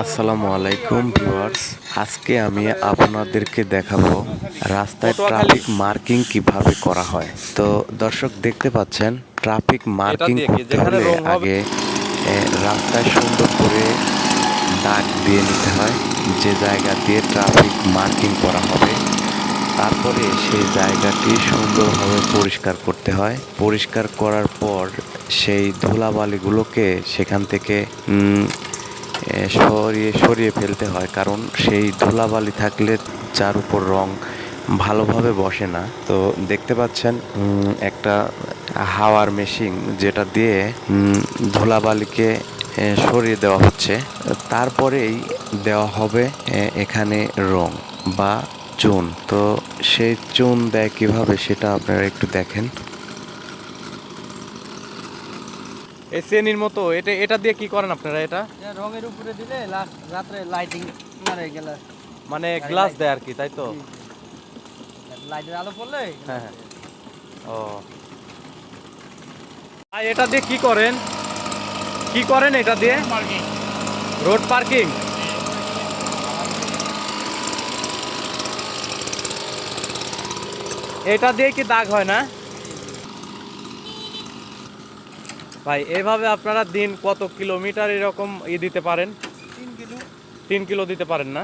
আসসালামু আলাইকুম ভিউয়ার্স, আজকে আমি আপনাদেরকে দেখাবো রাস্তায় ট্রাফিক মার্কিং কিভাবে করা হয়। তো দর্শক দেখতে পাচ্ছেন, ট্রাফিক মার্কিং করতে হলে আগে রাস্তায় সুন্দর করে দাগ দিয়ে নিতে হয় যে জায়গা দিয়ে ট্রাফিক মার্কিং করা হবে। তারপরে সেই জায়গাটি সুন্দরভাবে পরিষ্কার করতে হয়। পরিষ্কার করার পর সেই ধুলাবালিগুলোকে সেখান থেকে সরিয়ে সরিয়ে ফেলতে হয়, কারণ সেই ধুলাবালি থাকলে যার উপর রং ভালোভাবে বসে না। তো দেখতে পাচ্ছেন একটা হাওয়ার মেশিন, যেটা দিয়ে ধুলাবালিকে সরিয়ে দেওয়া হচ্ছে। তারপরেই দেওয়া হবে এখানে রং বা চুন। তো সেই চুন দেয় কিভাবে সেটা আপনারা একটু দেখেন। এই চেনির মতো এটা দিয়ে কি করেন আপনারা? এটা রঙের উপরে দিলে রাত্রে লাইটিং মারে গেল, মানে গ্লাস দেয় আর কি, তাই তো? লাইটের আলো পড়লে হ্যাঁ। ও, আর এটা দিয়ে কি করেন এটা দিয়ে? Road parking. এটা দিয়ে কি দাগ হয় না ভাই? এভাবে আপনারা দিন কত কিলোমিটার এরকম দিতে পারেন? 3 কিলো। 3 কিলো দিতে পারেন না?